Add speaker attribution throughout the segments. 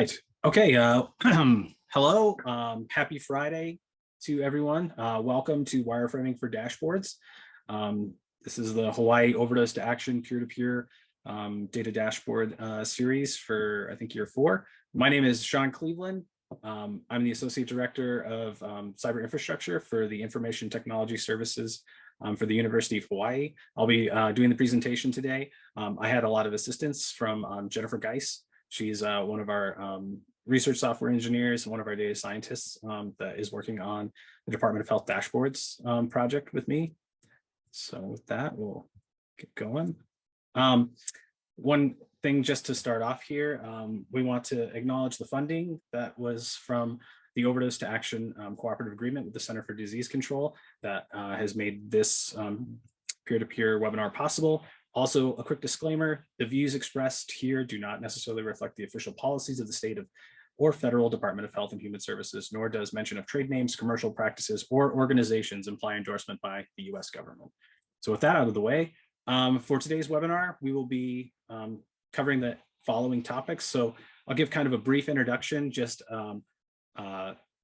Speaker 1: right. Okay. Hello. Happy Friday to everyone. Welcome to Wireframing for Dashboards. This is the Hawai'i Overdose to Action peer-to-peer data dashboard series for, I think, year 4. My name is Sean Cleveland. I'm the Associate Director of Cyber Infrastructure for the Information Technology Services for the University of Hawai'i. I'll be doing the presentation today. I had a lot of assistance from Jennifer Geis. She's one of our research software engineers, one of our data scientists that is working on the Department of Health dashboards project with me. So with that, we'll get going. One thing just to start off here, we want to acknowledge the funding that was from the Overdose to Action Cooperative Agreement with the Center for Disease Control that has made this peer-to-peer webinar possible. Also, a quick disclaimer, the views expressed here do not necessarily reflect the official policies of the state of or federal Department of Health and Human Services, nor does mention of trade names, commercial practices, or organizations imply endorsement by the US government. So with that out of the way, for today's webinar, we will be covering the following topics. So I'll give kind of a brief introduction, just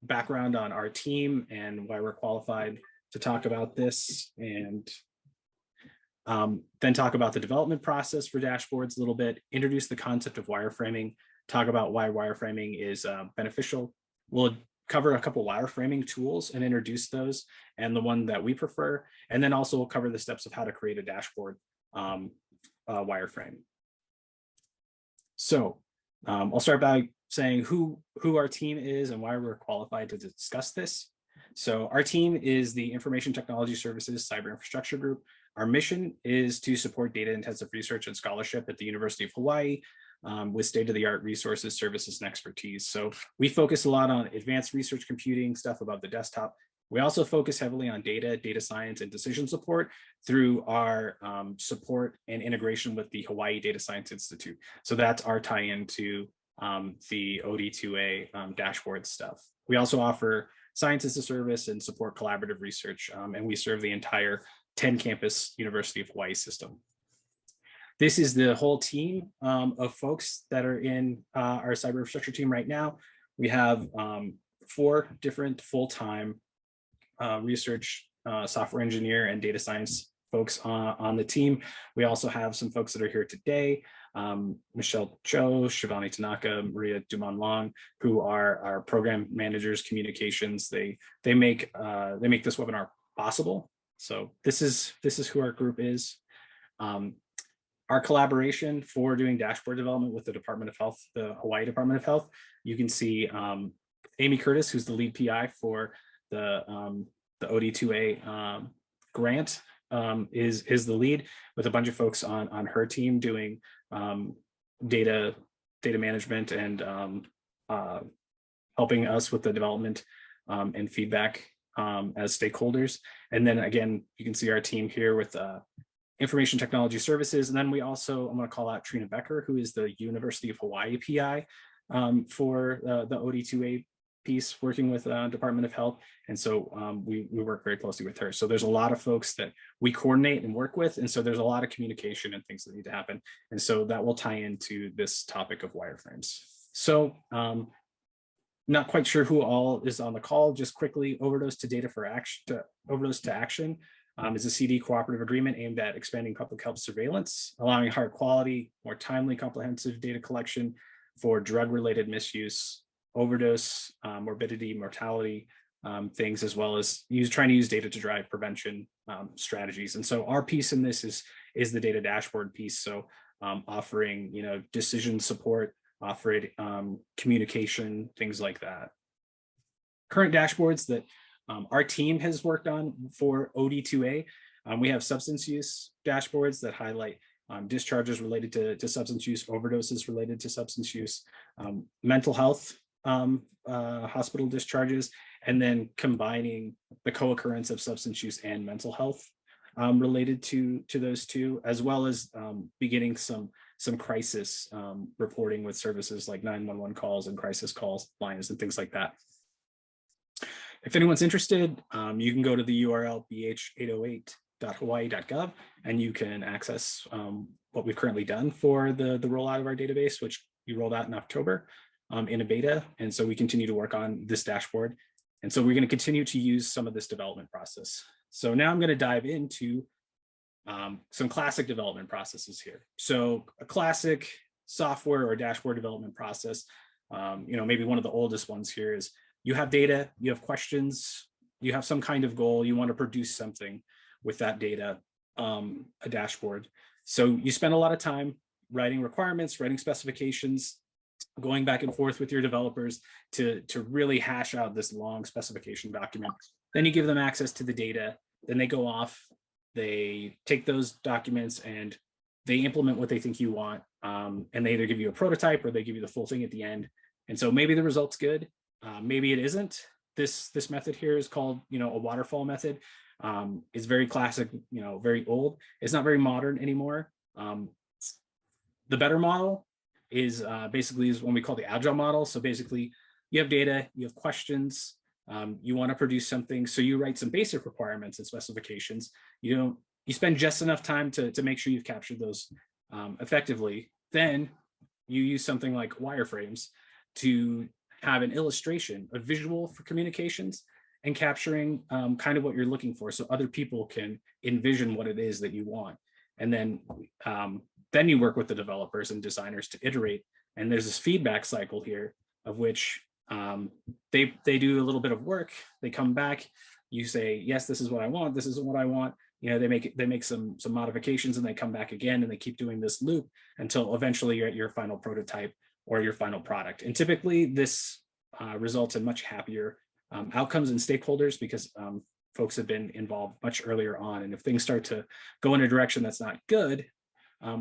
Speaker 1: background on our team and why we're qualified to talk about this, and then talk about the development process for dashboards a little bit, introduce the concept of wireframing, talk about why wireframing is beneficial. We'll cover a couple wireframing tools and introduce those and the one that we prefer. And then also we'll cover the steps of how to create a dashboard wireframe. So I'll start by saying who our team is and why we're qualified to discuss this. So our team is the Information Technology Services Cyber Infrastructure Group. Our mission is to support data-intensive research and scholarship at the University of Hawai'i with state-of-the-art resources, services, and expertise. So we focus a lot on advanced research computing, stuff above the desktop. We also focus heavily on data science, and decision support through our support and integration with the Hawaii Data Science Institute. So that's our tie-in to the OD2A dashboard stuff. We also offer science as a service and support collaborative research, and we serve the entire 10-campus University of Hawai'i system. This is the whole team of folks that are in our cyber infrastructure team right now. We have 4 different full-time research software engineer and data science folks on the team. We also have some folks that are here today, Michelle Cho, Shivani Tanaka, Maria Duman Long, who are our program managers, communications. They make this webinar possible. So this is who our group is. Our collaboration for doing dashboard development with the Department of Health, the Hawaii Department of Health. You can see Amy Curtis, who's the lead PI for the OD2A grant, is the lead, with a bunch of folks on her team doing data management and helping us with the development and feedback as stakeholders. And then again, you can see our team here with Information Technology Services. And then we also, I'm going to call out Trina Becker, who is the University of Hawai'i PI for the OD2A piece, working with Department of Health. And so we work very closely with her. So there's a lot of folks that we coordinate and work with. And so there's a lot of communication and things that need to happen. And so that will tie into this topic of wireframes. So not quite sure who all is on the call. Just quickly, Overdose to Action is a CD cooperative agreement aimed at expanding public health surveillance, allowing higher quality, more timely, comprehensive data collection for drug-related misuse, overdose, morbidity, mortality, things, as well as trying to use data to drive prevention strategies. And so our piece in this is the data dashboard piece. So offering decision support, offering communication, things like that. Current dashboards that our team has worked on for OD2A, we have substance use dashboards that highlight discharges related to substance use, overdoses related to substance use, mental health hospital discharges, and then combining the co-occurrence of substance use and mental health related to those two, as well as beginning some crisis reporting with services like 911 calls and crisis calls lines and things like that. If anyone's interested, you can go to the URL bh808.hawaii.gov and you can access what we've currently done for the rollout of our database, which we rolled out in October. in a beta. And so we continue to work on this dashboard. And so we're going to continue to use some of this development process. So now I'm going to dive into some classic development processes here. So a classic software or dashboard development process, maybe one of the oldest ones here is you have data, you have questions, you have some kind of goal, you want to produce something with that data, a dashboard. So you spend a lot of time writing requirements, writing specifications, going back and forth with your developers to really hash out this long specification document. Then you give them access to the data, then they go off, they take those documents and they implement what they think you want. And they either give you a prototype or they give you the full thing at the end. And so maybe the result's good, maybe it isn't. This method here is called, a waterfall method. It's very classic, very old. It's not very modern anymore. The better model is basically when we call the agile model. So basically you have data, you have questions, you want to produce something. So you write some basic requirements and specifications. You spend just enough time to make sure you've captured those effectively. Then you use something like wireframes to have an illustration, a visual for communications and capturing kind of what you're looking for so other people can envision what it is that you want. And then you work with the developers and designers to iterate. And there's this feedback cycle here of which they do a little bit of work. They come back, you say, yes, this is what I want. This isn't what I want. They make some modifications and they come back again and they keep doing this loop until eventually you're at your final prototype or your final product. And typically this results in much happier outcomes and stakeholders because folks have been involved much earlier on. And if things start to go in a direction that's not good,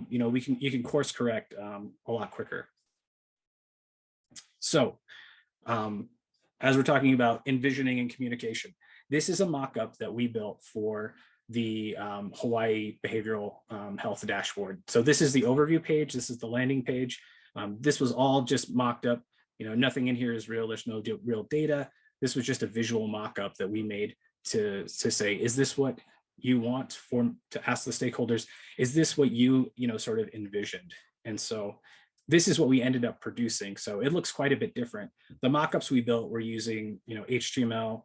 Speaker 1: you can course correct a lot quicker. So as we're talking about envisioning and communication, this is a mock-up that we built for the Hawai'i Behavioral Health Dashboard. So this is the overview page. This is the landing page. This was all just mocked up. Nothing in here is real. There's no real data. This was just a visual mock-up that we made to say, is this what you want to ask the stakeholders? Is this what you sort of envisioned? And so this is what we ended up producing. So it looks quite a bit different. The mock-ups we built were using HTML,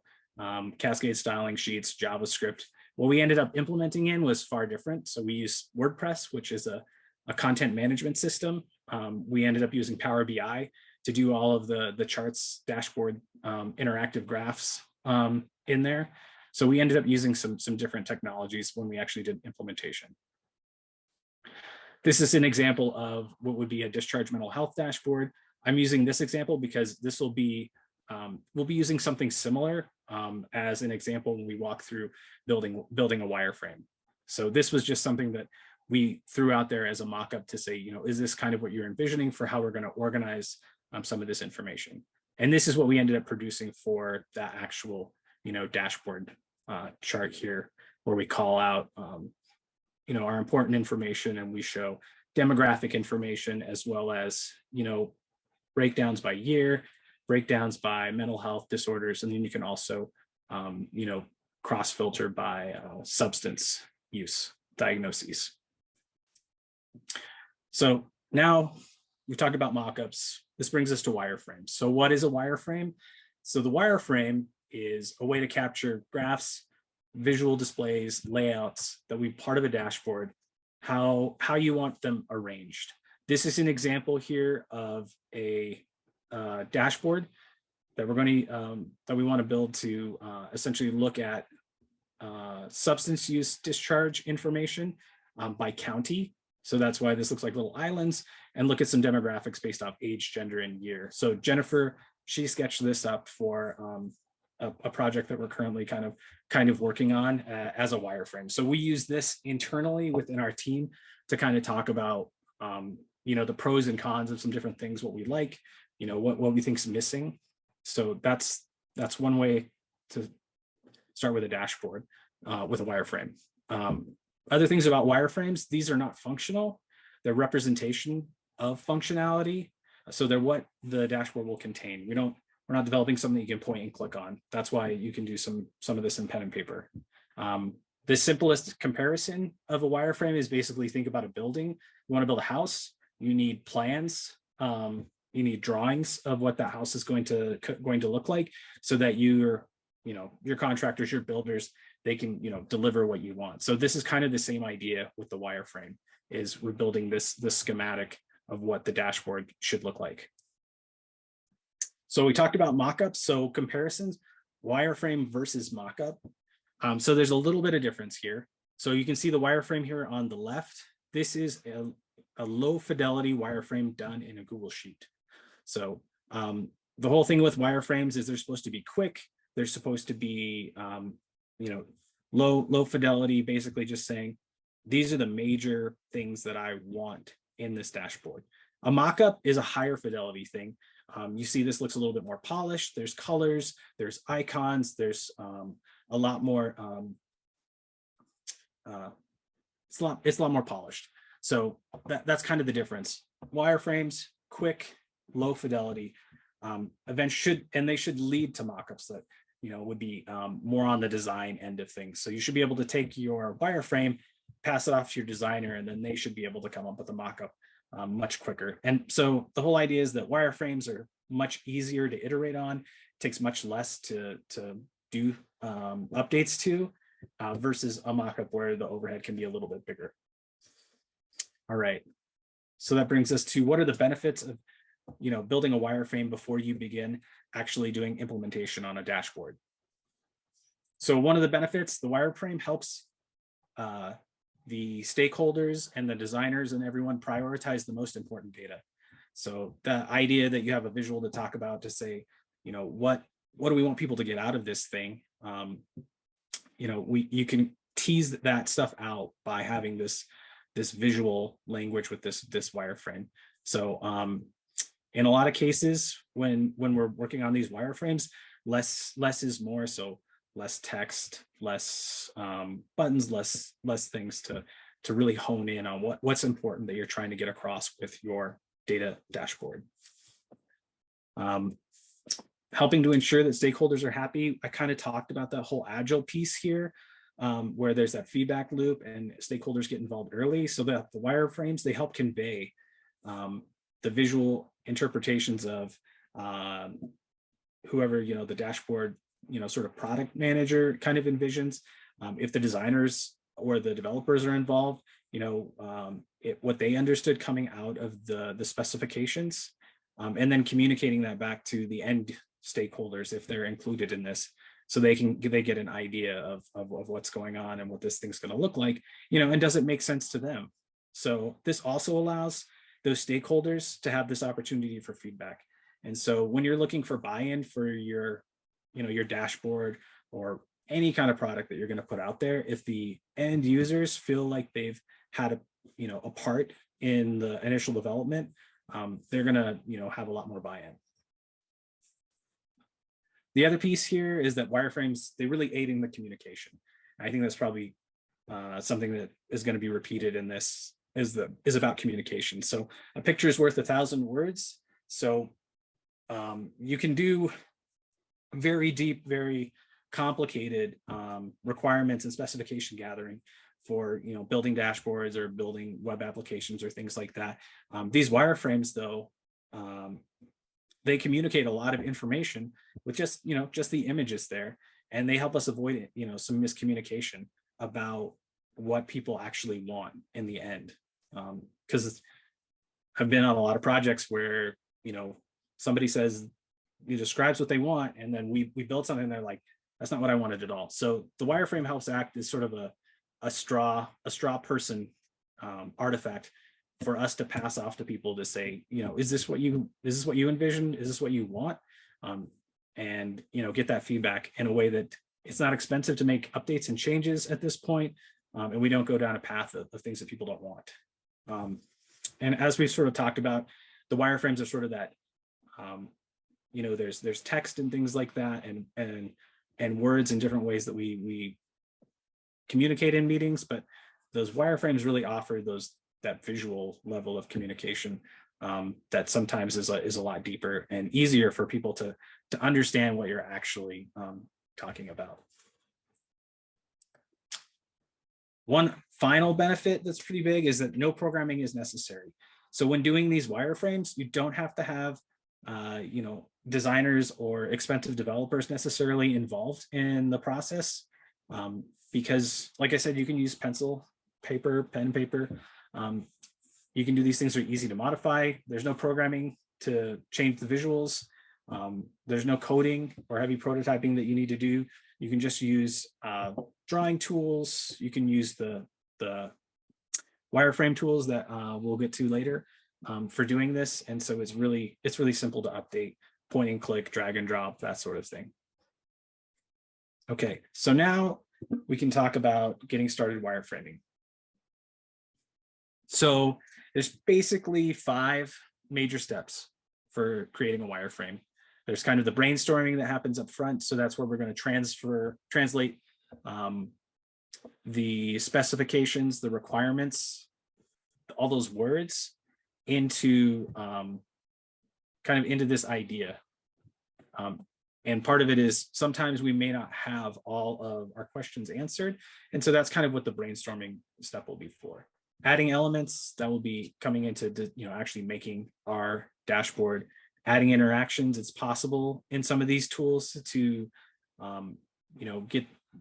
Speaker 1: Cascade styling sheets, JavaScript. What we ended up implementing in was far different. So we used WordPress, which is a content management system. We ended up using Power BI to do all of the charts, dashboard, interactive graphs in there. So we ended up using some different technologies when we actually did implementation. This is an example of what would be a discharge mental health dashboard. I'm using this example because this will be, we'll be using something similar as an example when we walk through building a wireframe. So this was just something that we threw out there as a mock-up to say, is this kind of what you're envisioning for how we're going to organize some of this information? And this is what we ended up producing for that actual, dashboard chart here, where we call out, our important information and we show demographic information as well as, breakdowns by year, breakdowns by mental health disorders. And then you can also, cross-filter by substance use diagnoses. So now we've talked about mockups. This brings us to wireframes. So what is a wireframe? So the wireframe is a way to capture graphs, visual displays, layouts that we part of a dashboard, how you want them arranged. This is an example here of a dashboard that we're going to that we want to build to essentially look at substance use discharge information by county. So that's why this looks like little islands, and look at some demographics based off age, gender, and year. So Jennifer, she sketched this up for a project that we're currently kind of working on as a wireframe. So we use this internally within our team to kind of talk about the pros and cons of some different things, what we like, what we think is missing. So that's one way to start with a dashboard with a wireframe. Other things about wireframes, these are not functional. They're representation of functionality. So they're what the dashboard will contain. We're not developing something you can point and click on. That's why you can do some of this in pen and paper. The simplest comparison of a wireframe is basically think about a building. You want to build a house, you need plans. drawings of what that house is going to look like, so that your contractors, your builders, they can deliver what you want. So this is kind of the same idea with the wireframe, is we're building this schematic of what the dashboard should look like. So we talked about mockups. So comparisons, wireframe versus mockup. So there's a little bit of difference here. So you can see the wireframe here on the left. This is a low fidelity wireframe done in a Google Sheet. So the whole thing with wireframes is they're supposed to be quick. They're supposed to be low fidelity, basically just saying, these are the major things that I want in this dashboard. A mockup is a higher fidelity thing. You see this looks a little bit more polished. There's colors, there's icons, there's a lot more, it's a lot more polished. So that's kind of the difference. Wireframes, quick, low fidelity, they should lead to mockups that would be more on the design end of things. So you should be able to take your wireframe, pass it off to your designer, and then they should be able to come up with a mockup much quicker. And so the whole idea is that wireframes are much easier to iterate on. It takes much less to do updates to versus a mockup where the overhead can be a little bit bigger. All right. So that brings us to, what are the benefits of building a wireframe before you begin actually doing implementation on a dashboard? So one of the benefits, the wireframe helps the stakeholders and the designers and everyone prioritize the most important data. So the idea that you have a visual to talk about, to say, what do we want people to get out of this thing? You can tease that stuff out by having this visual language with this wireframe. So in a lot of cases, when we're working on these wireframes, less is more. So less text, less buttons, less things to really hone in on what's important that you're trying to get across with your data dashboard. Helping to ensure that stakeholders are happy. I kind of talked about that whole agile piece here, where there's that feedback loop and stakeholders get involved early, so that the wireframes, they help convey the visual interpretations of whoever the dashboard sort of product manager kind of envisions. If the designers or the developers are involved, what they understood coming out of the specifications, and then communicating that back to the end stakeholders if they're included in this, so they get an idea of what's going on and what this thing's going to look like, and does it make sense to them. So this also allows those stakeholders to have this opportunity for feedback. And so when you're looking for buy-in for your dashboard or any kind of product that you're going to put out there, if the end users feel like they've had a part in the initial development, they're going to have a lot more buy-in. The other piece here is that wireframes, they really aid in the communication. I think that's probably something that is going to be repeated in this, is about communication. So a picture is worth 1,000 words. So you can do very deep, very complicated requirements and specification gathering for building dashboards or building web applications or things like that. These wireframes, though, they communicate a lot of information with just the images there, and they help us avoid some miscommunication about what people actually want in the end. Because I've been on a lot of projects where somebody says, describes what they want, and then we build something and they're like, that's not what I wanted at all. So the wireframe helps act as sort of a straw person artifact for us to pass off to people to say, is this what you envisioned? Is this what you want? And get that feedback in a way that it's not expensive to make updates and changes at this point, and we don't go down a path of things that people don't want. And as we've sort of talked about, the wireframes are sort of that, there's text and things like that, and words in different ways that we communicate in meetings, but those wireframes really offer that visual level of communication that sometimes is a lot deeper and easier for people to understand what you're actually talking about. One final benefit that's pretty big is that no programming is necessary. So when doing these wireframes, you don't have to have designers or expensive developers necessarily involved in the process, because like I said, you can use pencil, paper, pen, paper. You can do these things, are easy to modify. There's no programming to change the visuals. There's no coding or heavy prototyping that you need to do. You can just use drawing tools. You can use the wireframe tools that we'll get to later for doing this. And so it's really simple to update, point and click, drag and drop, that sort of thing. Okay, so now we can talk about getting started wireframing. So there's basically 5 major steps for creating a wireframe. There's kind of the brainstorming that happens up front. So that's where we're going to translate the specifications, the requirements, all those words into into this idea. And part of it is sometimes we may not have all of our questions answered. And so that's kind of what the brainstorming step will be for. Adding elements that will be coming into actually making our dashboard. Adding interactions, it's possible in some of these tools to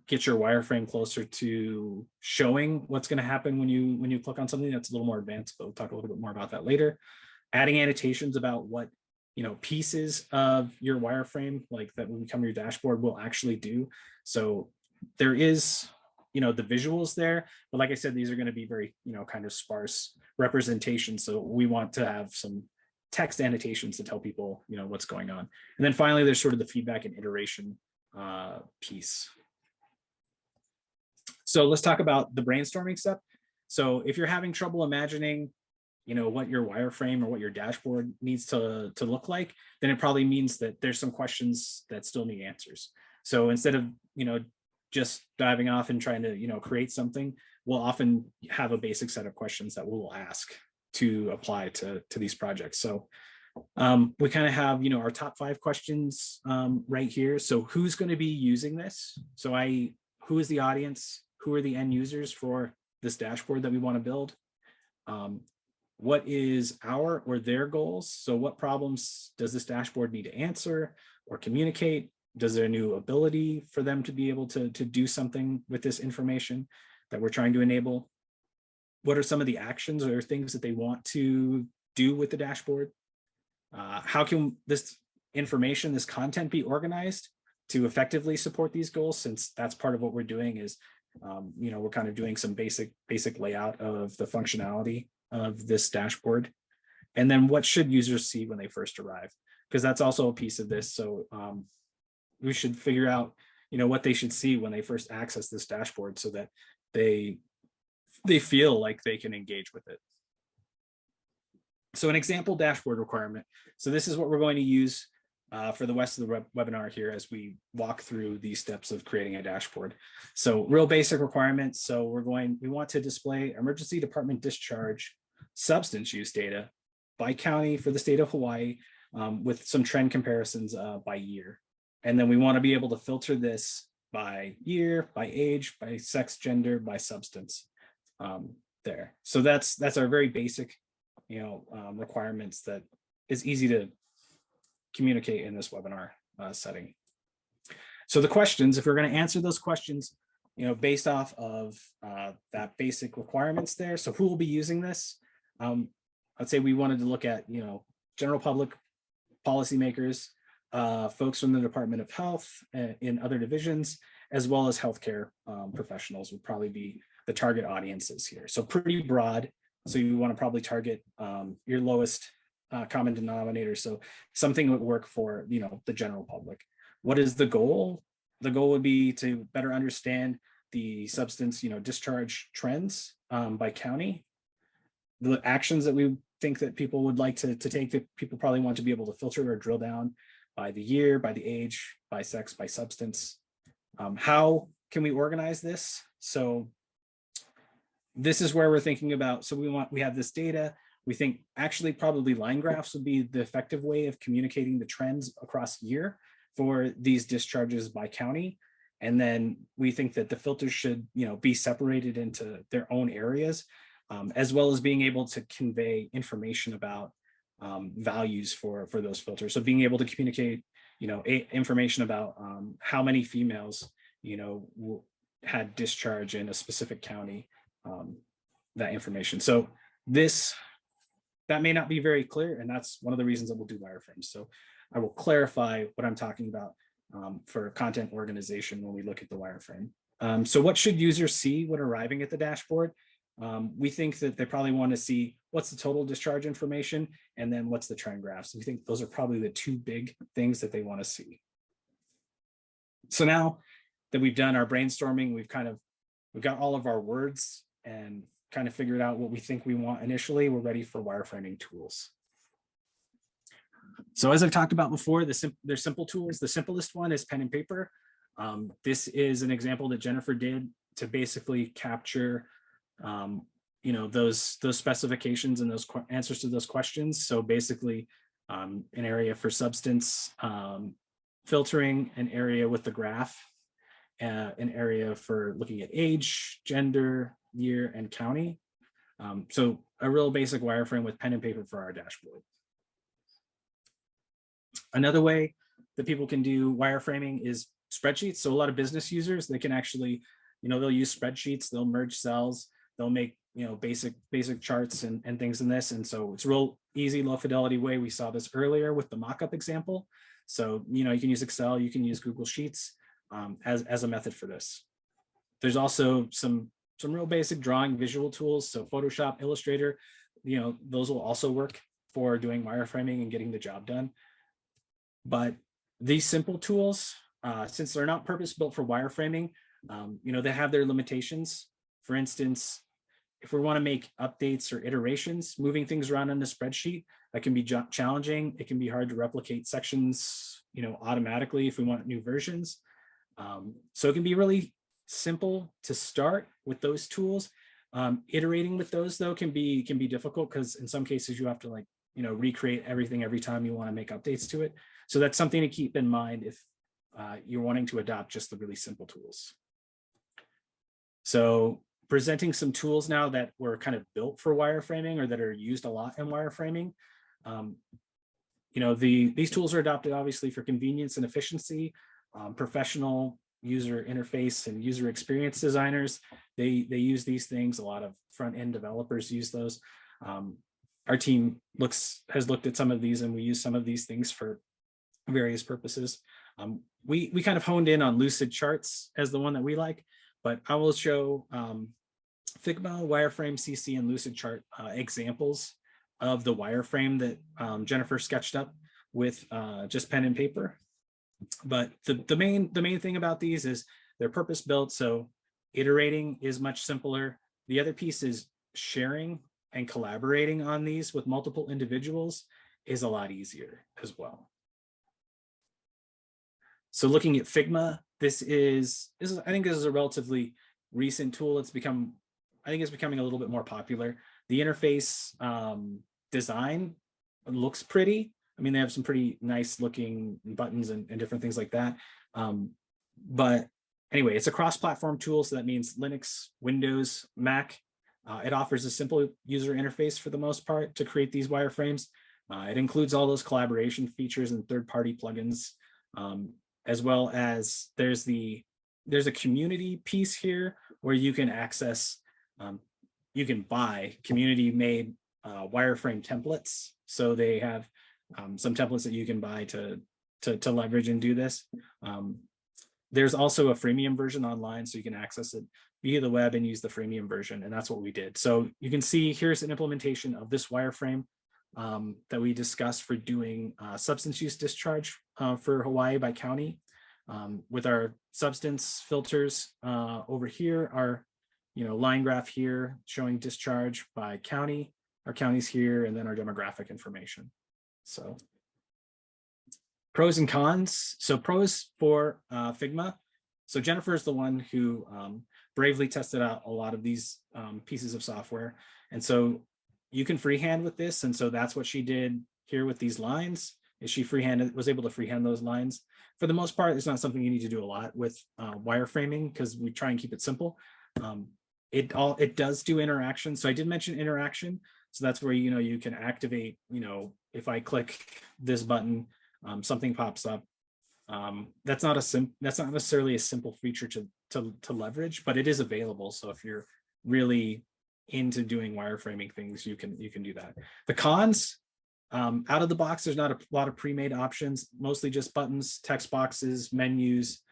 Speaker 1: get your wireframe closer to showing what's going to happen when you click on something. That's a little more advanced, but we'll talk a little bit more about that later. Adding annotations about what pieces of your wireframe, like that will become your dashboard, will actually do. So there is the visuals there, but like I said, these are going to be very kind of sparse representations. So we want to have some text annotations to tell people what's going on. And then finally, there's sort of the feedback and iteration piece. So let's talk about the brainstorming step. So if you're having trouble imagining what your wireframe or what your dashboard needs to look like, then it probably means that there's some questions that still need answers. So instead of just diving off and trying to create something, we'll often have a basic set of questions that we'll ask to apply to these projects. So we kind of have our top 5 questions right here. So who's going to be using this? So who is the audience? Who are the end users for this dashboard that we want to build? What is our or their goals? So what problems does this dashboard need to answer or communicate? Does there a new ability for them to be able to do something with this information that we're trying to enable? What are some of the actions or things that they want to do with the dashboard? How can this information, this content be organized to effectively support these goals? Since that's part of what we're doing is, we're kind of doing some basic layout of the functionality of this dashboard. And then what should users see when they first arrive? Because that's also a piece of this. So we should figure out, what they should see when they first access this dashboard so that they feel like they can engage with it. So an example dashboard requirement. So this is what we're going to use for the rest of the webinar here as we walk through these steps of creating a dashboard. So real basic requirements. So we want to display emergency department discharge substance use data by county for the state of Hawaii with some trend comparisons by year. And then we want to be able to filter this by year, by age, by sex, gender, by substance there. So that's our very basic, requirements that is easy to communicate in this webinar setting. So the questions, if we're going to answer those questions, based off of that basic requirements there. So who will be using this? I'd say we wanted to look at, general public, policymakers, folks from the Department of Health in other divisions, as well as healthcare professionals would probably be the target audiences here. So pretty broad. So you want to probably target your lowest common denominator. So something would work for, the general public. What is the goal? The goal would be to better understand the substance, discharge trends by county. The actions that we think that people would like to take, that people probably want to be able to filter or drill down by the year, by the age, by sex, by substance. How can we organize this? So this is where we're thinking about, so we have this data. We think actually probably line graphs would be the effective way of communicating the trends across year for these discharges by county. And then we think that the filters should, be separated into their own areas. as well as being able to convey information about values for those filters. So being able to communicate, information about how many females, had discharge in a specific county, that information. So that may not be very clear, and that's one of the reasons that we'll do wireframes. So I will clarify what I'm talking about for content organization when we look at the wireframe. So what should users see when arriving at the dashboard? We think that they probably want to see what's the total discharge information, and then what's the trend graphs. We think those are probably the two big things that they want to see. So now that we've done our brainstorming, we've got all of our words and kind of figured out what we think we want initially, we're ready for wireframing tools. So as I've talked about before, there's simple tools. The simplest one is pen and paper. This is an example that Jennifer did to basically capture those specifications and those answers to those questions. So basically an area for substance filtering, an area with the graph, an area for looking at age, gender, year, and county. So a real basic wireframe with pen and paper for our dashboard. Another way that people can do wireframing is spreadsheets. So a lot of business users, they can actually, they'll use spreadsheets, they'll merge cells, they'll make, basic charts and things in this. And so it's a real easy, low fidelity way. We saw this earlier with the mockup example. So, you can use Excel, you can use Google Sheets as a method for this. There's also some real basic drawing visual tools. So Photoshop, Illustrator, those will also work for doing wireframing and getting the job done. But these simple tools, since they're not purpose-built for wireframing, they have their limitations. For instance, if we want to make updates or iterations, moving things around in the spreadsheet, that can be challenging. It can be hard to replicate sections, automatically if we want new versions. So it can be really simple to start with those tools. Iterating with those, though, can be difficult because in some cases you have to recreate everything every time you want to make updates to it. So that's something to keep in mind if you're wanting to adopt just the really simple tools. So presenting some tools now that were kind of built for wireframing or that are used a lot in wireframing. These tools are adopted obviously for convenience and efficiency. Professional user interface and user experience designers, they use these things. A lot of front-end developers use those. Our team has looked at some of these, and we use some of these things for various purposes. We kind of honed in on Lucid Charts as the one that we like, but I will show Figma, Wireframe, CC, and Lucid Chart examples of the wireframe that Jennifer sketched up with just pen and paper. But the main thing about these is they're purpose built, so iterating is much simpler. The other piece is sharing and collaborating on these with multiple individuals is a lot easier as well. So looking at Figma, I think this is a relatively recent tool. I think it's becoming a little bit more popular. The interface design looks pretty. I mean, they have some pretty nice looking buttons and different things like that. But anyway, it's a cross-platform tool. So that means Linux, Windows, Mac. It offers a simple user interface for the most part to create these wireframes. It includes all those collaboration features and third-party plugins, as well as there's a community piece here where you can access, you can buy community-made wireframe templates. So they have some templates that you can buy to leverage and do this. There's also a freemium version online, so you can access it via the web and use the freemium version, and that's what we did. So you can see here's an implementation of this wireframe that we discussed for doing substance use discharge for Hawaii by county. With our substance filters over here, our line graph here showing discharge by county, our counties here, and then our demographic information. So pros and cons. So pros for Figma. So Jennifer is the one who bravely tested out a lot of these pieces of software. And so you can freehand with this. And so that's what she did here with these lines, is she was able to freehand those lines. For the most part, it's not something you need to do a lot with wireframing because we try and keep it simple. it does do interaction. So I did mention interaction. So that's where, you can activate, if I click this button, something pops up. That's not necessarily a simple feature to leverage, but it is available. So if you're really into doing wireframing things, you can do that. The cons, out of the box, there's not a lot of pre-made options, mostly just buttons, text boxes, menus,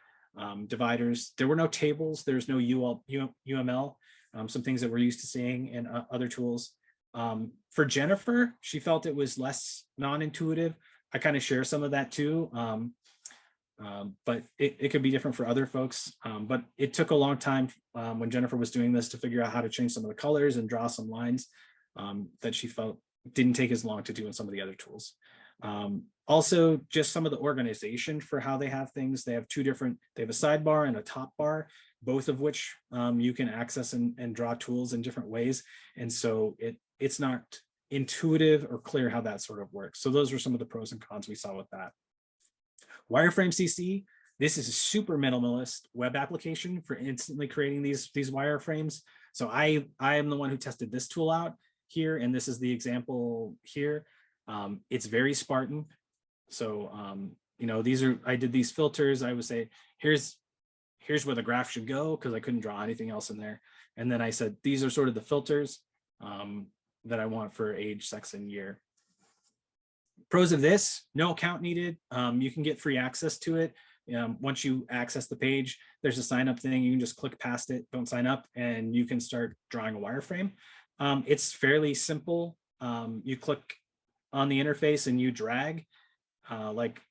Speaker 1: dividers. There were no tables. There's no UML, some things that we're used to seeing in other tools. For Jennifer, she felt it was less non-intuitive. I kind of share some of that too. But it could be different for other folks. But it took a long time when Jennifer was doing this to figure out how to change some of the colors and draw some lines that she felt didn't take as long to do in some of the other tools. Also, just some of the organization for how they have things. They have they have a sidebar and a top bar, both of which you can access and draw tools in different ways. And so it's not intuitive or clear how that sort of works. So those were some of the pros and cons we saw with that. Wireframe CC, this is a super minimalist web application for instantly creating these wireframes. So I am the one who tested this tool out here, and this is the example here. It's very Spartan. So I did these filters. I would say here's where the graph should go, because I couldn't draw anything else in there. And then I said these are sort of the filters that I want for age, sex, and year. Pros of this: no account needed. You can get free access to it. Once you access the page, there's a sign up thing. You can just click past it, don't sign up, and you can start drawing a wireframe. It's fairly simple. You click on the interface and you drag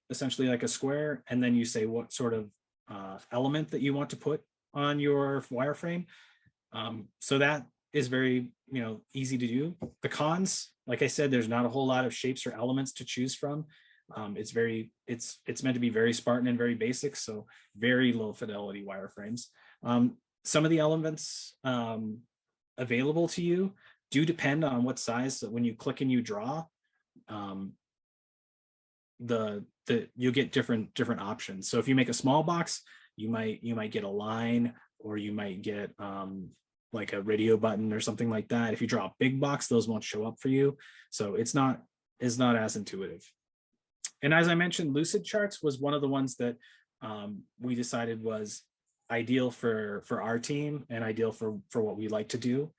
Speaker 1: essentially like a square, and then you say what sort of element that you want to put on your wireframe. So that is very easy to do. The cons, like I said, there's not a whole lot of shapes or elements to choose from. It's meant to be very Spartan and very basic, so very low fidelity wireframes. Some of the elements available to you do depend on what size. So when you click and you draw, you'll get different options. So if you make a small box, you might get a line, or you might get like a radio button or something like that. If you draw a big box, those won't show up for you. So it's not as intuitive. And as I mentioned, Lucid Charts was one of the ones that we decided was ideal for our team and ideal for what we like to do.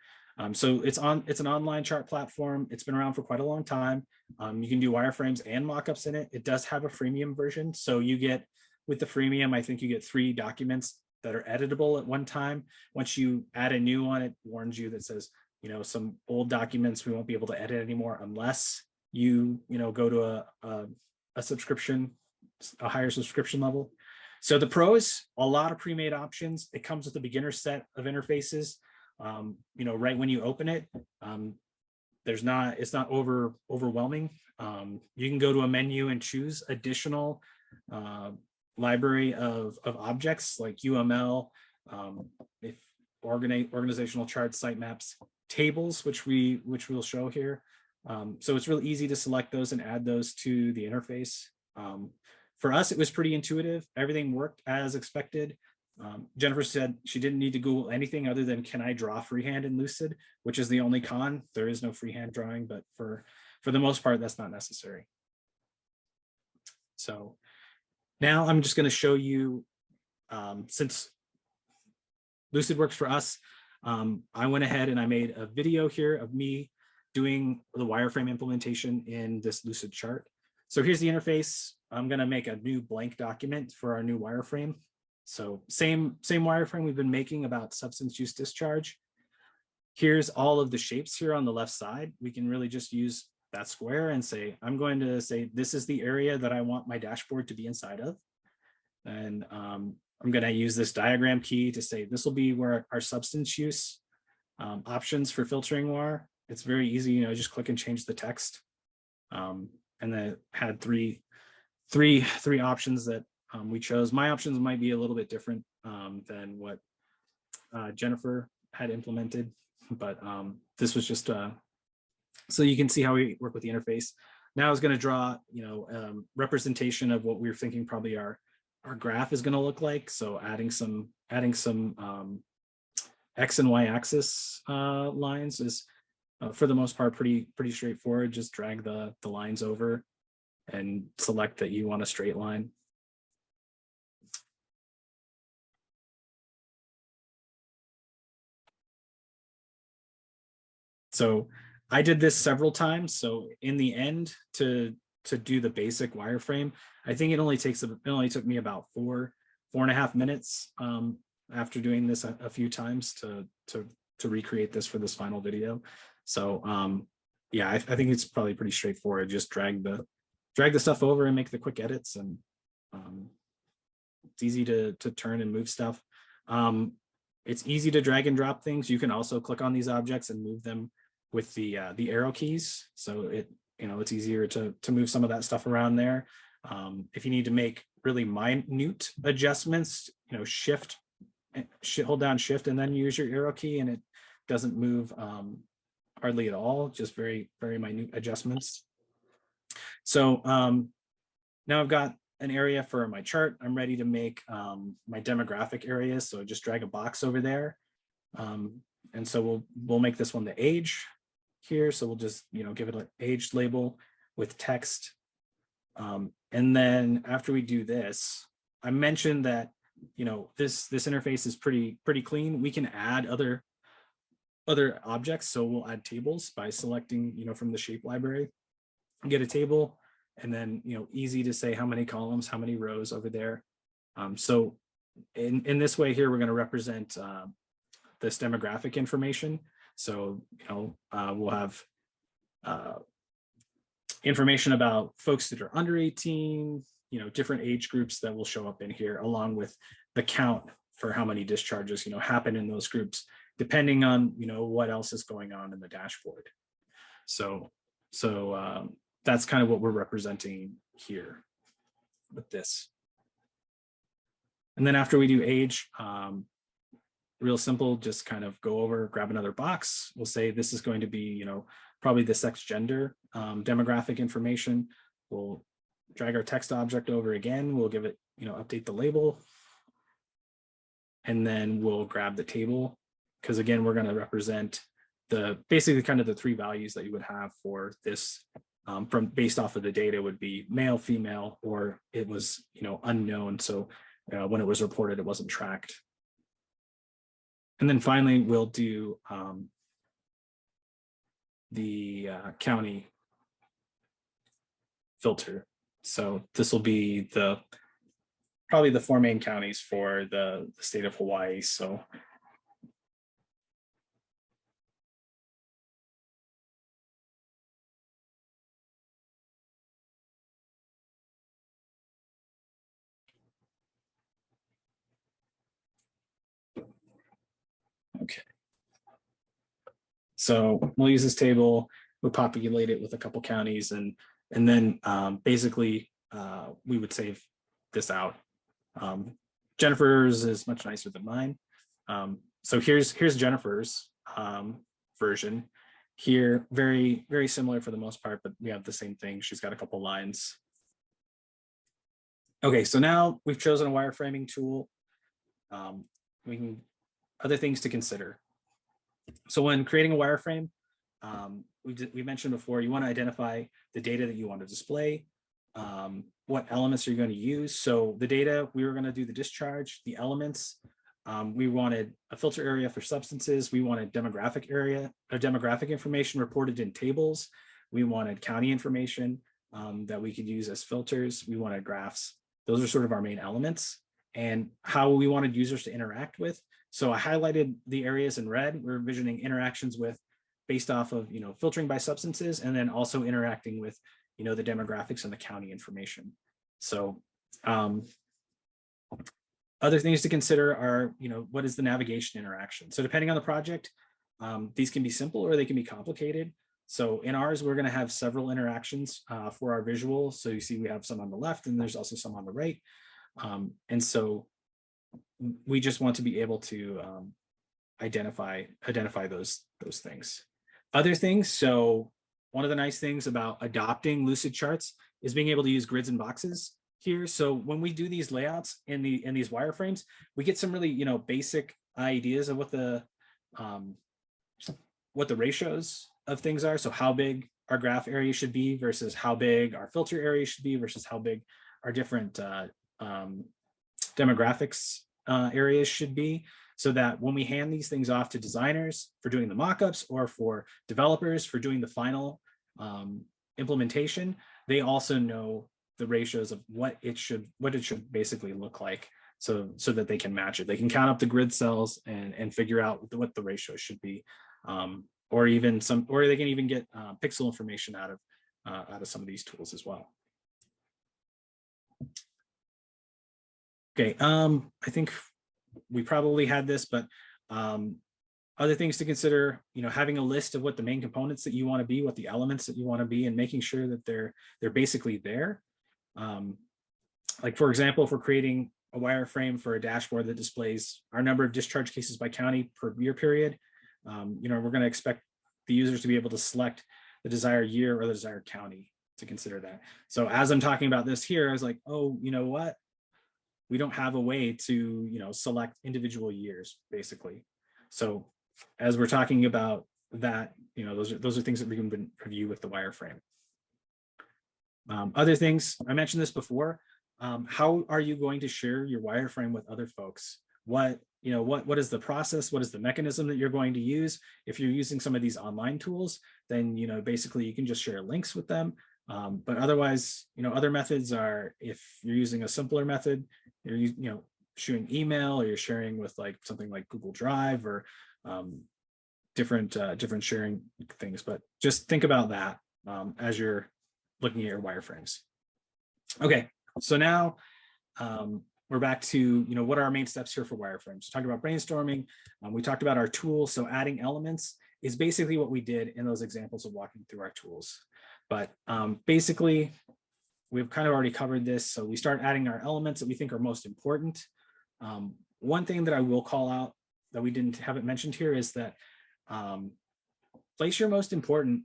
Speaker 1: So it's an online chart platform. It's been around for quite a long time. You can do wireframes and mockups in it. It does have a freemium version. So you get, with the freemium, I think you get 3 documents that are editable at one time. Once you add a new one, it warns you that says, some old documents we won't be able to edit anymore unless you go to a subscription, a higher subscription level. So the pros: a lot of pre-made options. It comes with a beginner set of interfaces. Right when you open it, it's not overwhelming. You can go to a menu and choose additional library of objects like UML, if organizational charts, sitemaps, tables, which we'll show here. So it's really easy to select those and add those to the interface. For us, it was pretty intuitive. Everything worked as expected. Jennifer said she didn't need to Google anything other than, can I draw freehand in Lucid, which is the only con. There is no freehand drawing, but for the most part, that's not necessary. So now I'm just going to show you, since Lucid works for us, I went ahead and I made a video here of me doing the wireframe implementation in this Lucid chart. So here's the interface. I'm going to make a new blank document for our new wireframe. So same wireframe we've been making about substance use discharge. Here's all of the shapes here on the left side. We can really just use that square and say, I'm going to say, this is the area that I want my dashboard to be inside of. And I'm going to use this diagram key to say, this will be where our substance use options for filtering are. It's very easy, just click and change the text. And then it had three options that we chose. My options might be a little bit different than what Jennifer had implemented, but this was just so you can see how we work with the interface. Now I was going to draw, representation of what we were thinking probably our graph is going to look like. So adding some X and Y axis lines is for the most part pretty straightforward. Just drag the lines over and select that you want a straight line. So I did this several times. So in the end, to do the basic wireframe, I think it only took me about 4.5 minutes after doing this a few times to recreate this for this final video. So yeah, I think it's probably pretty straightforward. Just drag the stuff over and make the quick edits, and it's easy to turn and move stuff. It's easy to drag and drop things. You can also click on these objects and move them with the arrow keys. So it's easier to move some of that stuff around there. If you need to make really minute adjustments, hold down Shift and then use your arrow key, and it doesn't move hardly at all, just very minute adjustments. So now I've got an area for my chart. I'm ready to make my demographic area. So just drag a box over there. And so we'll make this one the age here. So we'll just, give it an age label with text. And then after we do this, I mentioned that, this interface is pretty clean. We can add other objects. So we'll add tables by selecting, from the shape library, get a table, and then, easy to say how many columns, how many rows over there. So in this way here, we're going to represent this demographic information. So, we'll have information about folks that are under 18, different age groups that will show up in here, along with the count for how many discharges, happen in those groups, depending on, what else is going on in the dashboard. So that's kind of what we're representing here with this. And then after we do age, real simple, just kind of go over, grab another box. We'll say this is going to be, probably the sex gender demographic information. We'll drag our text object over again. We'll give it, update the label. And then we'll grab the table, because again, we're going to represent basically kind of the 3 values that you would have for this based off of the data would be male, female, or it was, unknown. So when it was reported, it wasn't tracked. And then finally, we'll do the county filter. So this will be probably the 4 main counties for the state of Hawaii. So okay. So we'll use this table, we'll populate it with a couple counties, and then basically we would save this out. Jennifer's is much nicer than mine. So here's Jennifer's version here. Very similar for the most part, but we have the same thing. She's got a couple lines. Okay, so now we've chosen a wireframing tool. Other things to consider. So when creating a wireframe, we mentioned before, you want to identify the data that you want to display. What elements are you going to use? So the data, we were going to do the discharge, the elements. We wanted a filter area for substances. We wanted demographic area or demographic information reported in tables. We wanted county information that we could use as filters. We wanted graphs. Those are sort of our main elements, and how we wanted users to interact with. So I highlighted the areas in red. We're envisioning interactions with based off of, filtering by substances, and then also interacting with, the demographics and the county information. So other things to consider are, what is the navigation interaction? So depending on the project, these can be simple or they can be complicated. So in ours, we're going to have several interactions for our visual. So you see we have some on the left and there's also some on the right. And so we just want to be able to identify those things. Other things, so one of the nice things about adopting Lucid charts is being able to use grids and boxes here. So when we do these layouts in these wireframes, we get some really basic ideas of what the what the ratios of things are. So how big our graph area should be versus how big our filter area should be versus how big our different demographics areas should be, so that when we hand these things off to designers for doing the mockups or for developers for doing the final implementation, they also know the ratios of what it should basically look like, so that they can match it. They can count up the grid cells and figure out what the ratio should be, or they can even get pixel information out of some of these tools as well. Okay, I think we probably had this, but other things to consider, having a list of what the main components that you want to be, what the elements that you want to be, and making sure that they're basically there. Like for example, if we're creating a wireframe for a dashboard that displays our number of discharge cases by county per year period, we're going to expect the users to be able to select the desired year or the desired county to consider that. So as I'm talking about this here, I was like, oh, you know what? We don't have a way to, select individual years, basically. So as we're talking about that, those are things that we can review with the wireframe. Other things, I mentioned this before. How are you going to share your wireframe with other folks? What is the process? What is the mechanism that you're going to use? If you're using some of these online tools, then, basically you can just share links with them. But otherwise, other methods are, if you're using a simpler method, you're sharing email, or you're sharing with like something like Google Drive, or different sharing things. But just think about that as you're looking at your wireframes. Okay, so now we're back to what are our main steps here for wireframes. We talked about brainstorming. We talked about our tools. So adding elements is basically what we did in those examples of walking through our tools. But basically, we've kind of already covered this. So we start adding our elements that we think are most important. One thing that I will call out that we haven't mentioned here is that place your most important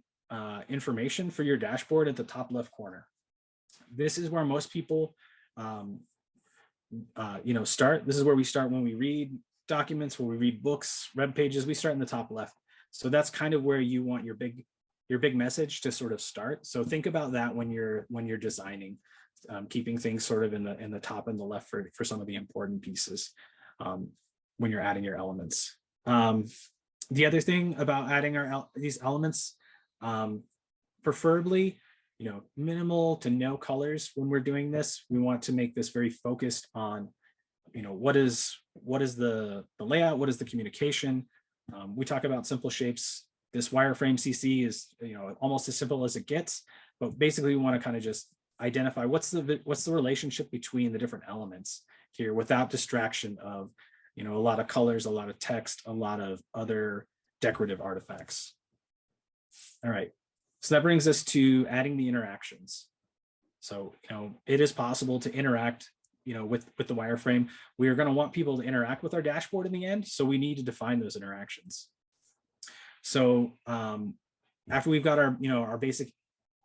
Speaker 1: information for your dashboard at the top left corner. This is where most people start. This is where we start when we read documents, when we read books, web pages. We start in the top left. So that's kind of where you want your big message to sort of start. So think about that when you're designing, keeping things sort of in the top and the left for some of the important pieces when you're adding your elements. The other thing about adding these elements, preferably, minimal to no colors when we're doing this. We want to make this very focused on, what is the layout, what is the communication. We talk about simple shapes. This wireframe CC is, almost as simple as it gets, but basically we want to kind of just identify what's the relationship between the different elements here without distraction of, a lot of colors, a lot of text, a lot of other decorative artifacts. All right, so that brings us to adding the interactions. So, it is possible to interact, with the wireframe. We are going to want people to interact with our dashboard in the end, so we need to define those interactions. So after we've got our basic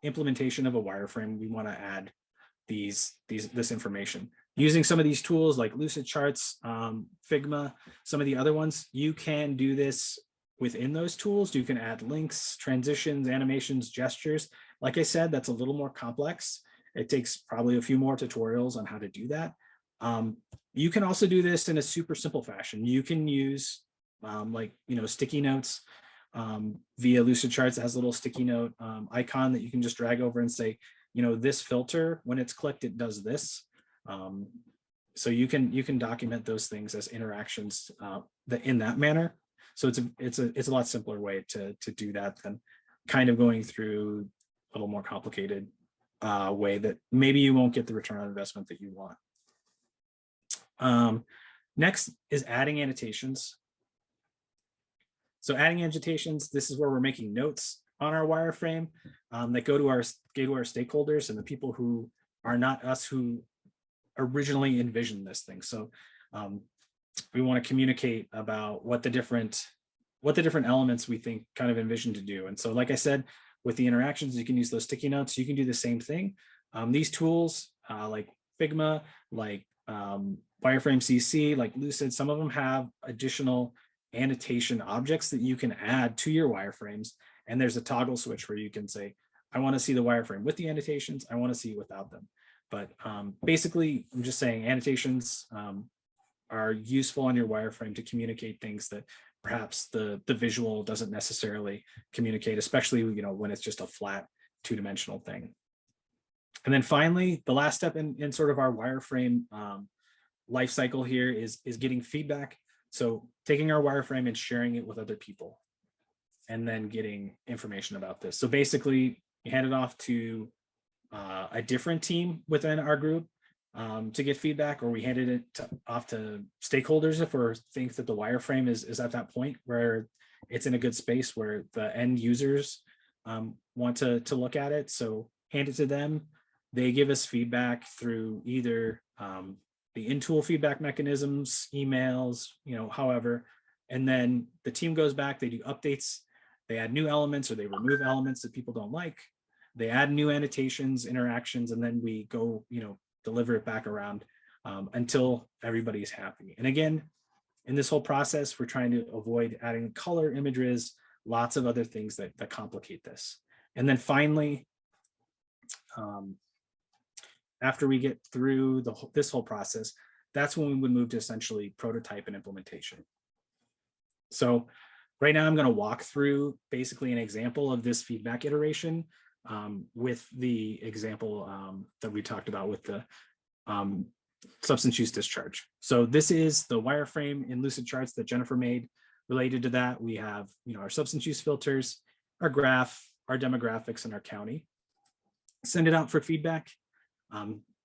Speaker 1: implementation of a wireframe, we want to add this information using some of these tools like Lucidcharts, Figma, some of the other ones. You can do this within those tools. You can add links, transitions, animations, gestures. Like I said, that's a little more complex. It takes probably a few more tutorials on how to do that. You can also do this in a super simple fashion. You can use sticky notes via Lucidcharts. It has a little sticky note icon that you can just drag over and say, this filter, when it's clicked, it does this. So you can document those things as interactions in that manner. So it's a lot simpler way to do that than kind of going through a little more complicated way that maybe you won't get the return on investment that you want. Next is adding annotations. So adding annotations, this is where we're making notes on our wireframe that go to our stakeholders and the people who are not us, who originally envisioned this thing. So we want to communicate about what the different elements we think kind of envisioned to do. And so, like I said, with the interactions, you can use those sticky notes. You can do the same thing. These tools like Figma, like Wireframe CC, like Lucid, some of them have additional annotation objects that you can add to your wireframes. And there's a toggle switch where you can say, I want to see the wireframe with the annotations, I want to see it without them. But basically, I'm just saying annotations are useful on your wireframe to communicate things that perhaps the visual doesn't necessarily communicate, especially when it's just a flat two-dimensional thing. And then finally, the last step in sort of our wireframe life cycle here is getting feedback. So taking our wireframe and sharing it with other people, and then getting information about this. So basically, you hand it off to a different team within our group to get feedback, or we handed it off to stakeholders if we think that the wireframe is at that point where it's in a good space where the end users want to look at it. So hand it to them. They give us feedback through either the in-tool feedback mechanisms, emails, however, and then the team goes back, they do updates, they add new elements or they remove elements that people don't like, they add new annotations, interactions, and then we go, deliver it back around until everybody's happy. And again, in this whole process, we're trying to avoid adding color images, lots of other things that complicate this. And then finally, after we get through this whole process, that's when we would move to essentially prototype and implementation. So right now I'm going to walk through basically an example of this feedback iteration with the example that we talked about with the substance use discharge. So this is the wireframe in Lucid Charts that Jennifer made. Related to that, we have our substance use filters, our graph, our demographics, and our county. Send it out for feedback.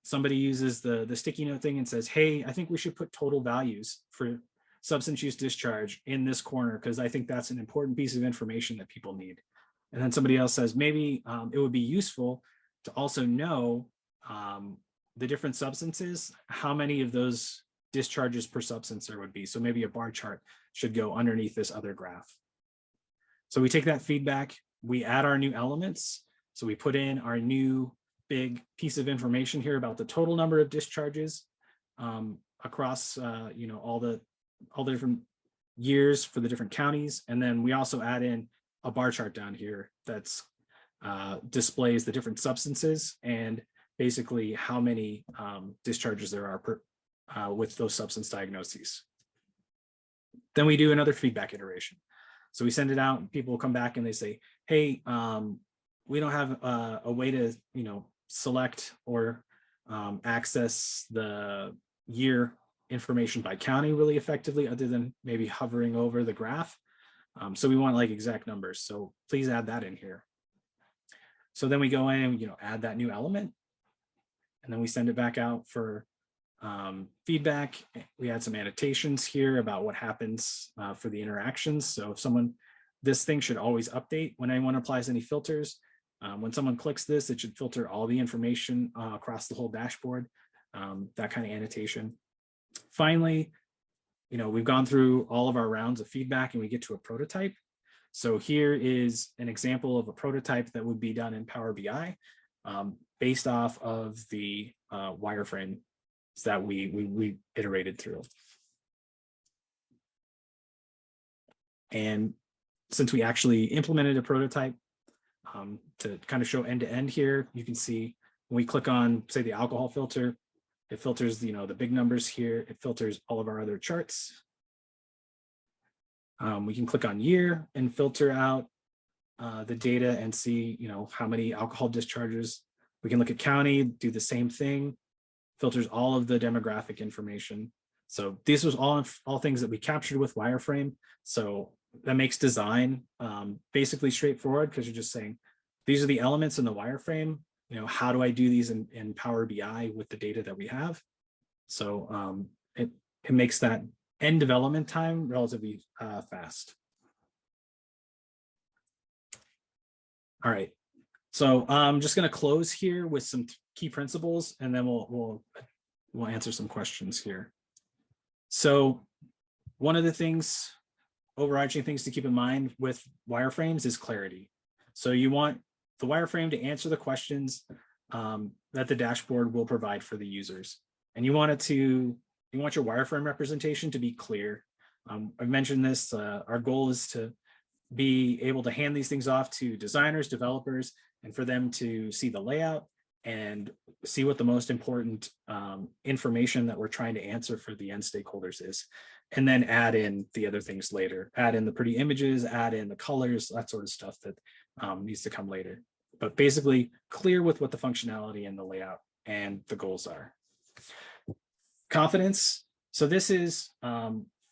Speaker 1: Somebody uses the sticky note thing and says, hey, I think we should put total values for substance use discharge in this corner because I think that's an important piece of information that people need. And then somebody else says, maybe it would be useful to also know the different substances, how many of those discharges per substance there would be. So maybe a bar chart should go underneath this other graph. So we take that feedback, we add our new elements. So we put in our new big piece of information here about the total number of discharges across all the different years for the different counties. And then we also add in a bar chart down here that's displays the different substances and basically how many discharges there are per with those substance diagnoses. Then we do another feedback iteration. So we send it out and people will come back and they say, hey, we don't have a way to select or access the year information by county really effectively other than maybe hovering over the graph. So we want like exact numbers. So please add that in here. So then we go in and add that new element and then we send it back out for feedback. We add some annotations here about what happens for the interactions. So if this thing should always update when anyone applies any filters. When someone clicks this, it should filter all the information across the whole dashboard, that kind of annotation. Finally, we've gone through all of our rounds of feedback and we get to a prototype. So here is an example of a prototype that would be done in Power BI based off of the wireframe that we iterated through. And since we actually implemented a prototype, to kind of show end to end here, you can see when we click on, say, the alcohol filter, it filters the big numbers here. It filters all of our other charts. We can click on year and filter out the data and see how many alcohol discharges. We can look at county, do the same thing, filters all of the demographic information. So this was all things that we captured with wireframe. So that makes design basically straightforward because you're just saying, these are the elements in the wireframe. How do I do these in Power BI with the data that we have? So it makes that end development time relatively fast. All right, so I'm just going to close here with some key principles, and then we'll answer some questions here. So one of the overarching things to keep in mind with wireframes is clarity. So you want the wireframe to answer the questions that the dashboard will provide for the users. And you want your wireframe representation to be clear. I've mentioned this, our goal is to be able to hand these things off to designers, developers, and for them to see the layout and see what the most important information that we're trying to answer for the end stakeholders is, and then add in the other things later, add in the pretty images, add in the colors, that sort of stuff that needs to come later. But basically clear with what the functionality and the layout and the goals are. Confidence. So this is,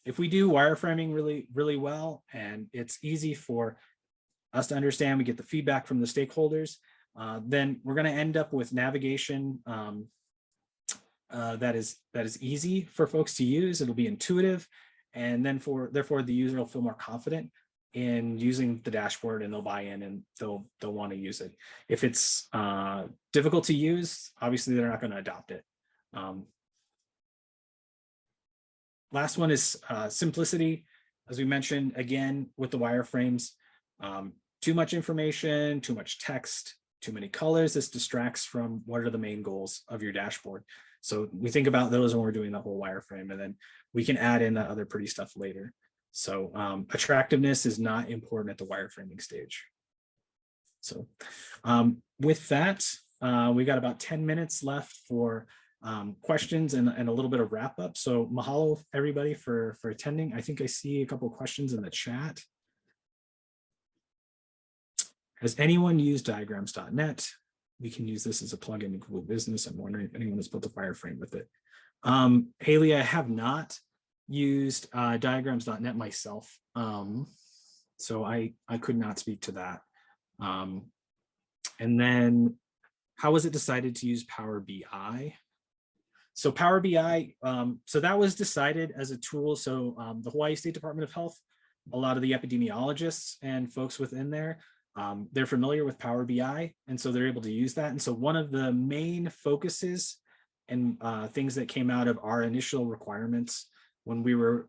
Speaker 1: if we do wireframing really well, and it's easy for us to understand, we get the feedback from the stakeholders, then we're going to end up with navigation that is easy for folks to use. It'll be intuitive, and then therefore the user will feel more confident in using the dashboard, and they'll buy in and they'll want to use it. If it's difficult to use, obviously they're not going to adopt it. Last one is simplicity. As we mentioned, again, with the wireframes, too much information, too much text, too many colors, this distracts from what are the main goals of your dashboard. So we think about those when we're doing the whole wireframe, and then we can add in that other pretty stuff later. So attractiveness is not important at the wireframing stage. So with that, we got about 10 minutes left for questions and a little bit of wrap up. So mahalo everybody for attending. I think I see a couple of questions in the chat. Has anyone used diagrams.net? We can use this as a plugin in Google Business. I'm wondering if anyone has built a wireframe with it. Haley, I have not used diagrams.net myself. So I could not speak to that. And then how was it decided to use Power BI? So Power BI, so that was decided as a tool. So the Hawaii State Department of Health, a lot of the epidemiologists and folks within there, they're familiar with Power BI, and so they're able to use that. And so one of the main focuses and things that came out of our initial requirements when we were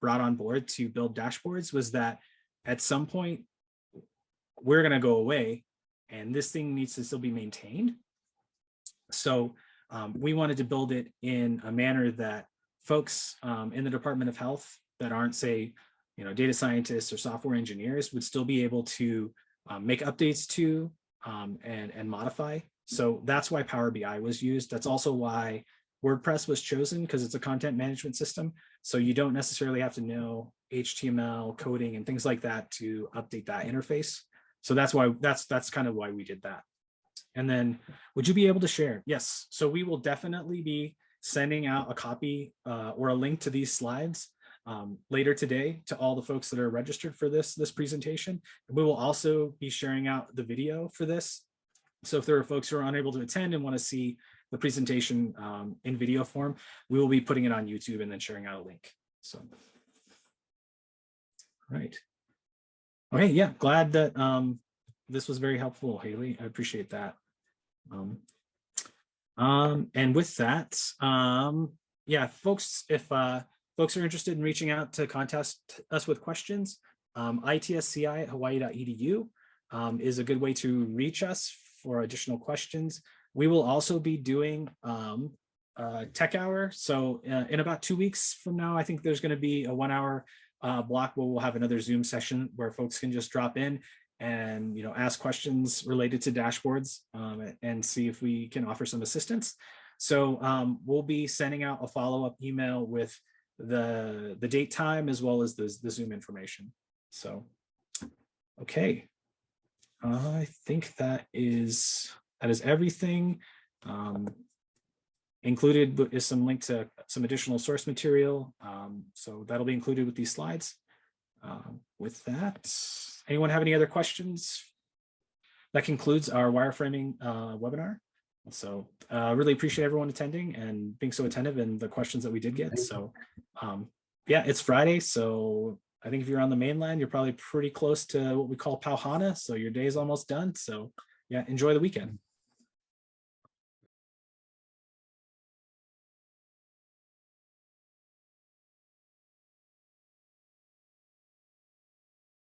Speaker 1: brought on board to build dashboards was that at some point we're going to go away and this thing needs to still be maintained. So we wanted to build it in a manner that folks in the Department of Health that aren't, say, data scientists or software engineers would still be able to make updates to and modify. So that's why Power BI was used. That's also why WordPress was chosen, because it's a content management system. So you don't necessarily have to know HTML coding and things like that to update that interface. So that's why that's kind of why we did that. And then would you be able to share? Yes. So we will definitely be sending out a copy or a link to these slides later today to all the folks that are registered for this presentation. And we will also be sharing out the video for this. So if there are folks who are unable to attend and want to see the presentation in video form, we will be putting it on YouTube and then sharing out a link. So, right. Okay, yeah, glad that this was very helpful, Haley. I appreciate that. And with that, yeah, folks, if folks are interested in reaching out to contact us with questions, itsci@hawaii.edu is a good way to reach us for additional questions. We will also be doing Tech Hour. So in about 2 weeks from now, I think there's going to be a 1 hour block where we'll have another Zoom session where folks can just drop in and ask questions related to dashboards and see if we can offer some assistance. So we'll be sending out a follow-up email with the date, time, as well as the Zoom information. So, okay, I think that is everything. Included is some link to some additional source material. So that'll be included with these slides. With that, anyone have any other questions? That concludes our wireframing webinar. So really appreciate everyone attending and being so attentive and the questions that we did get. So yeah, it's Friday. So I think if you're on the mainland, you're probably pretty close to what we call Pauhana. So your day is almost done. So yeah, enjoy the weekend.